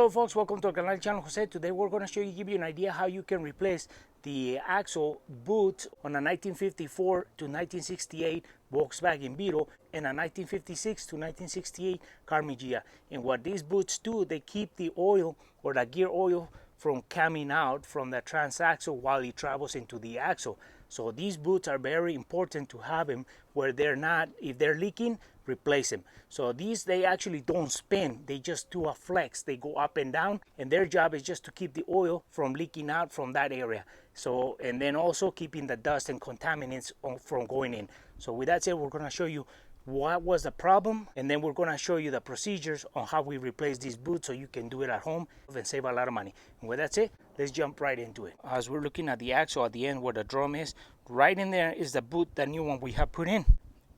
Hello folks, welcome to our canal channel Jose. Today we're going to give you an idea how you can replace the axle boot on a 1954 to 1968 Volkswagen Beetle and a 1956 to 1968 Karmman Ghia. And what these boots do, they keep the oil or the gear oil from coming out from the transaxle while it travels into the axle. So these boots are very important to have them where they're not, if they're leaking, replace them. So these, they actually don't spin, they just do a flex. They go up and down, and their job is just to keep the oil from leaking out from that area. So, and then also keeping the dust and contaminants from going in. So with that said, we're going to show you what was the problem, and then we're going to show you the procedures on how we replace these boots so you can do it at home and save a lot of money. And with that said, let's jump right into it. As we're looking at the axle at the end where the drum is, right in there is the boot, the new one we have put in.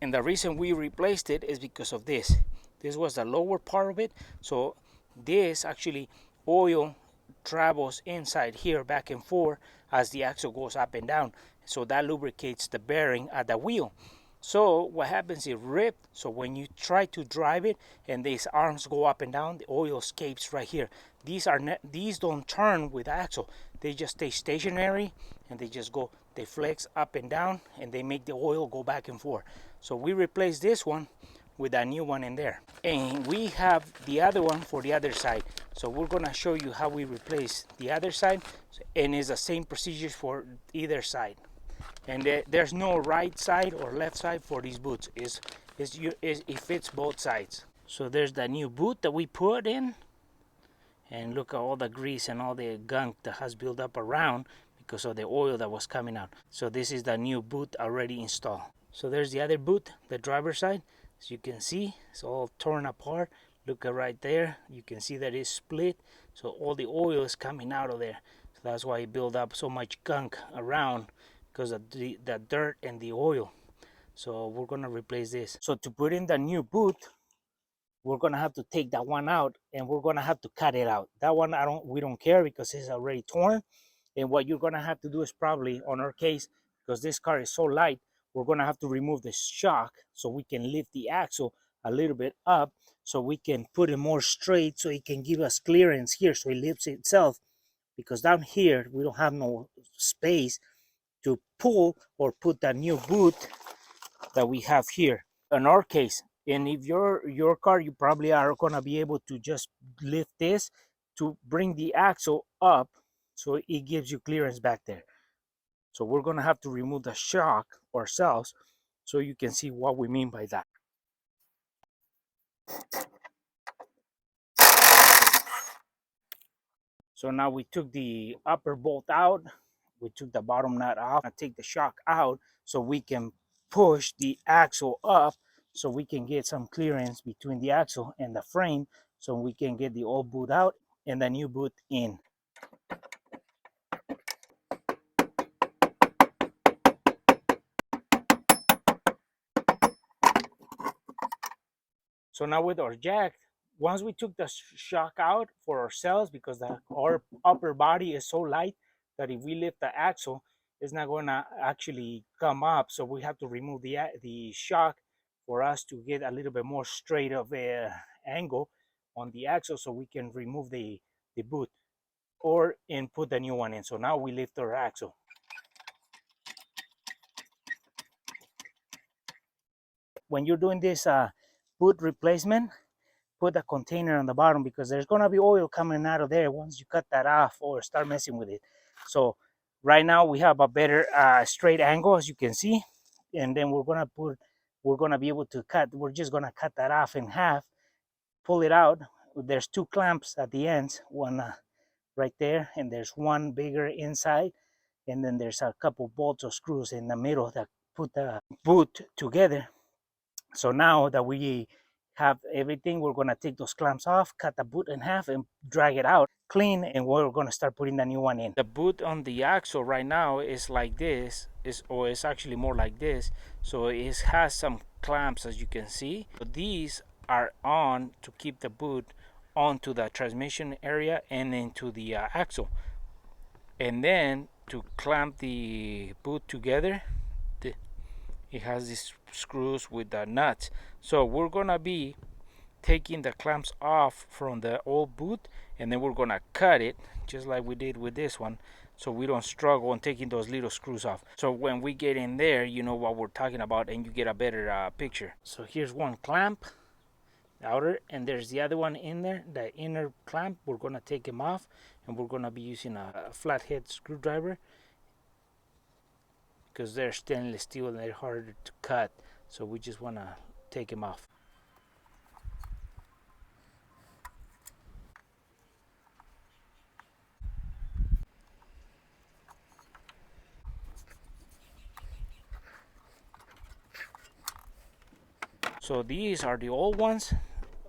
And the reason we replaced it is because of this. This was the lower part of it. So this actually oil travels inside here back and forth as the axle goes up and down. So that lubricates the bearing at the wheel. So what happens, it ripped. So when you try to drive it and these arms go up and down, the oil escapes right here. These don't turn with the axle. They just stay stationary and they just go, they flex up and down and they make the oil go back and forth. So we replaced this one with a new one in there. And we have the other one for the other side. So we're gonna show you how we replace the other side, and it's the same procedures for either side. And there's no right side or left side for these boots. It fits both sides. So there's the new boot that we put in, and look at all the grease and all the gunk that has built up around because of the oil that was coming out. So this is the new boot already installed. So there's the other boot, the driver's side. As you can see, it's all torn apart. Look at right there, you can see that it's split. So all the oil is coming out of there. So that's why it built up so much gunk around, because of the dirt and the oil. So we're gonna replace this. So to put in the new boot, we're gonna have to take that one out and we're gonna have to cut it out. That one we don't care because it's already torn. And what you're gonna have to do is probably, on our case, because this car is so light, we're gonna have to remove the shock so we can lift the axle a little bit up so we can put it more straight so it can give us clearance here so it lifts itself, because down here we don't have no space to pull or put that new boot that we have here. In our case, and if your car, you probably are gonna be able to just lift this to bring the axle up so it gives you clearance back there. So we're gonna have to remove the shock ourselves so you can see what we mean by that. So now we took the upper bolt out, we took the bottom nut off, and take the shock out so we can push the axle up so we can get some clearance between the axle and the frame so we can get the old boot out and the new boot in. So now with our jack, once we took the shock out for ourselves, because our upper body is so light that if we lift the axle, it's not going to actually come up. So we have to remove the shock for us to get a little bit more straight of a angle on the axle so we can remove the boot and put the new one in. So now we lift our axle. When you're doing this boot replacement, put a container on the bottom because there's going to be oil coming out of there once you cut that off or start messing with it. So right now we have a better straight angle, as you can see, and then we're going to be able to cut. We're just going to cut that off in half, pull it out. There's two clamps at the ends, one right there, and there's one bigger inside, and then there's a couple bolts or screws in the middle that put the boot together. So now that we have everything, we're going to take those clamps off, cut the boot in half and drag it out clean, and we're going to start putting the new one in. The boot on the axle right now is like this, or it's actually more like this. So it has some clamps, as you can see. These are on to keep the boot onto the transmission area and into the axle. And then to clamp the boot together, it has these screws with the nuts. So we're gonna be taking the clamps off from the old boot and then we're gonna cut it just like we did with this one, so we don't struggle on taking those little screws off. So when we get in there, you know what we're talking about, and you get a better picture. So here's one clamp, outer, and there's the other one in there, the inner clamp. We're gonna take them off, and we're gonna be using a flathead screwdriver because they're stainless steel and they're harder to cut, so we just want to take them off. So these are the old ones,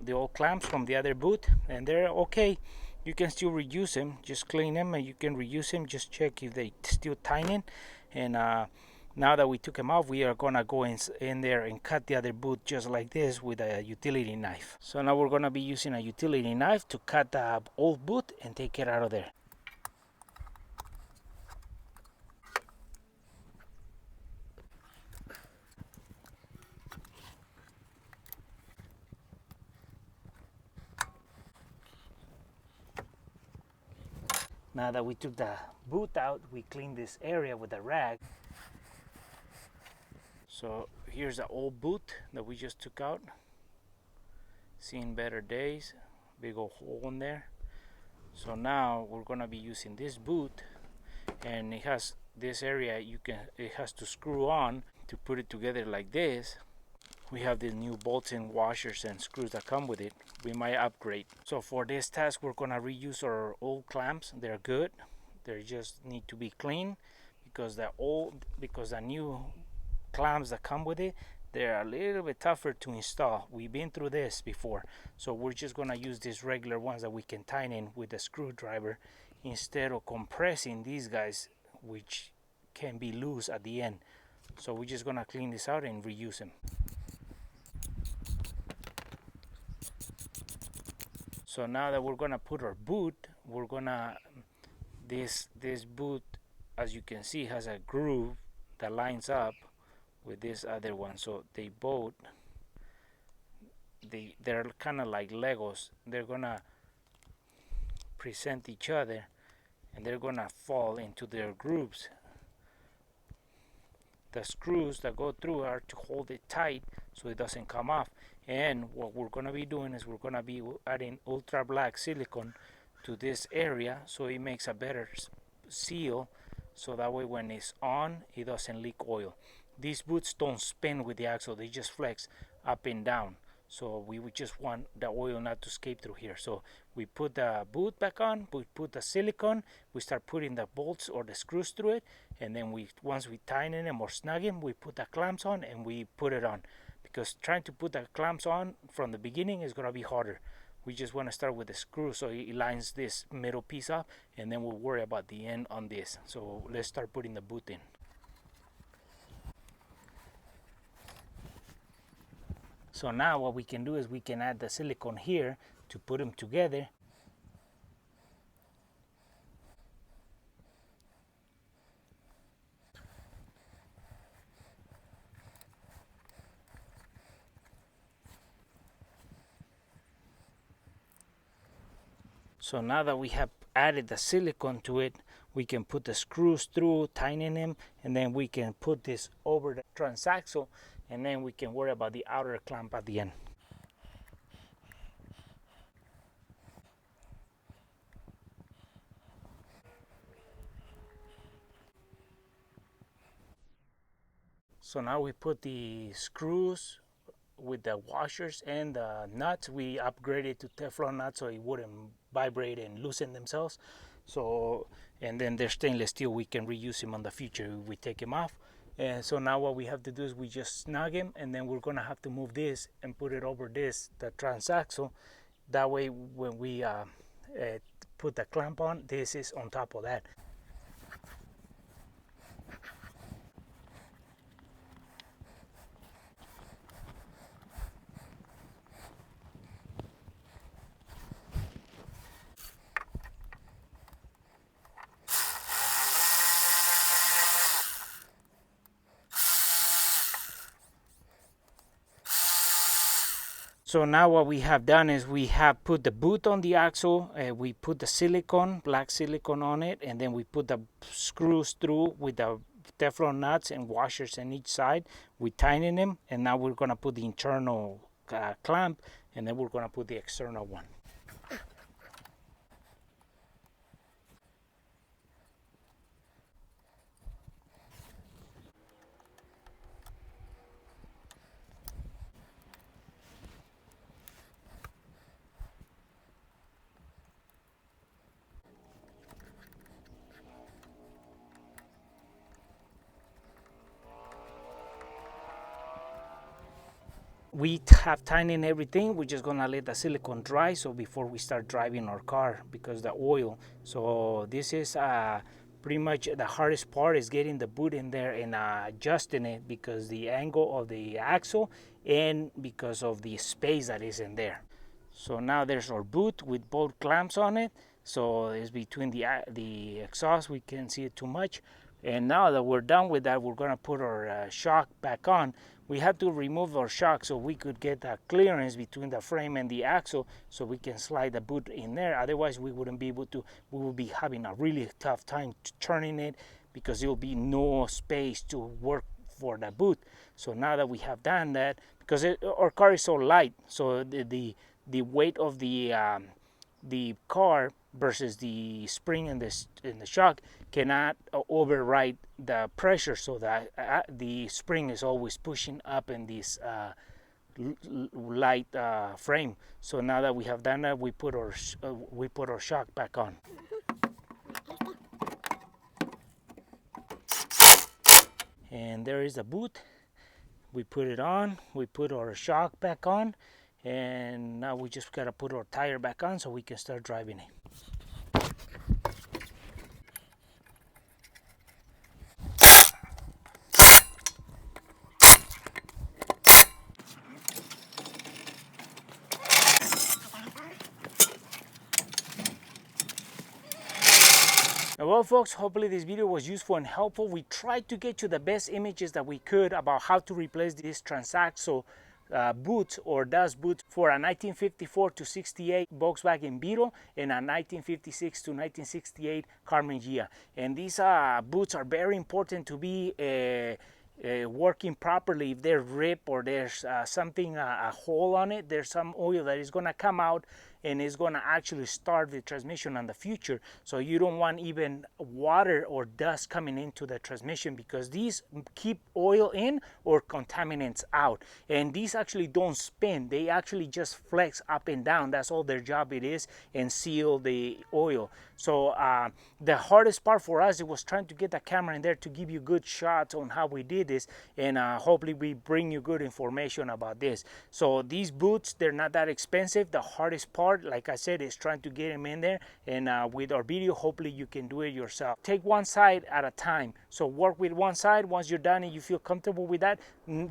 the old clamps from the other boot, and they're okay. You can still reuse them, just clean them and you can reuse them. Just check if they still tighten. And now that we took them off, we are gonna go in there and cut the other boot just like this with a utility knife. So now we're gonna be using a utility knife to cut the old boot and take it out of there. Now that we took the boot out, we cleaned this area with a rag. So here's the old boot that we just took out. Seen better days, big old hole in there. So now we're gonna be using this boot, and it has this area it has to screw on to put it together like this. We have these new bolts and washers and screws that come with it. We might upgrade. So for this task, we're gonna reuse our old clamps. They're good. They just need to be clean because the new clamps that come with it, they're a little bit tougher to install. We've been through this before, so we're just gonna use these regular ones that we can tighten with a screwdriver instead of compressing these guys, which can be loose at the end. So we're just gonna clean this out and reuse them. So now that we're gonna put our boot, we're gonna this boot, as you can see, has a groove that lines up with this other one. So they both they're kind of like Legos. They're gonna present each other and they're gonna fall into their grooves. The screws that go through are to hold it tight so it doesn't come off. And what we're gonna be doing is we're gonna be adding ultra black silicone to this area so it makes a better seal, so that way when it's on it doesn't leak oil. These boots don't spin with the axle, they just flex up and down. So we would just want the oil not to escape through here. So we put the boot back on, we put the silicone, we start putting the bolts or the screws through it, and then once we tighten them or snug them, we put the clamps on and we put it on. Because trying to put the clamps on from the beginning is gonna be harder. We just want to start with the screw so it lines this middle piece up, and then we'll worry about the end on this. So let's start putting the boot in. So now what we can do is we can add the silicone here to put them together. So now that we have added the silicone to it, we can put the screws through, tighten them, and then we can put this over the transaxle, and then we can worry about the outer clamp at the end. So now we put the screws with the washers and the nuts. We upgraded to Teflon nuts so it wouldn't vibrate and loosen themselves. So, and then they're stainless steel, we can reuse them on the future if we take them off. And so now what we have to do is we just snug them, and then we're gonna have to move this and put it over this, the transaxle. That way when we put the clamp on, this is on top of that. So now what we have done is we have put the boot on the axle, we put the silicone, black silicone on it, and then we put the screws through with the Teflon nuts and washers on each side. We tighten them, and now we're gonna put the internal clamp, and then we're gonna put the external one. We have tightened everything. We're just gonna let the silicone dry so before we start driving our car, because the oil. So this is pretty much the hardest part, is getting the boot in there and adjusting it, because the angle of the axle and because of the space that is in there. So now there's our boot with both clamps on it. So it's between the exhaust, we can't see it too much. And now that we're done with that, we're gonna put our shock back on. We had to remove our shock so we could get a clearance between the frame and the axle, so we can slide the boot in there. Otherwise, we wouldn't be able to. We would be having a really tough time turning it, because there will be no space to work for the boot. So now that we have done that, because our car is so light, so the weight of the car versus the spring and the shock cannot override the pressure, so that the spring is always pushing up in this light frame. So now that we have done that, we put our shock back on. And there is the boot. We put it on, we put our shock back on, and now we just gotta put our tire back on so we can start driving it. Well, folks, hopefully this video was useful and helpful. We tried to get you the best images that we could about how to replace this transaxle boot or dust boot for a 1954 to 68 Volkswagen Beetle and a 1956 to 1968 Karmman Ghia. And these boots are very important to be working properly. If they're ripped or there's something, a hole on it, there's some oil that is going to come out and is going to actually start the transmission on the future. So you don't want even water or dust coming into the transmission, because these keep oil in or contaminants out. And these actually don't spin, they actually just flex up and down. That's all their job it is, and seal the oil. So the hardest part for us, it was trying to get the camera in there to give you good shots on how we did this, and hopefully we bring you good information about this. So these boots, they're not that expensive. The hardest part, like I said, is trying to get them in there, and with our video, hopefully you can do it yourself. Take one side at a time. So work with one side. Once you're done and you feel comfortable with that,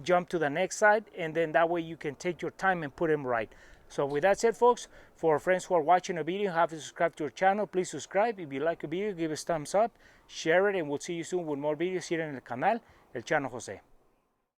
jump to the next side, and then that way you can take your time and put them right. So with that said, folks, for our friends who are watching the video, have to subscribe to our channel. Please subscribe. If you like a video, give us thumbs up, share it, and we'll see you soon with more videos here in el canal, El Chano Jose.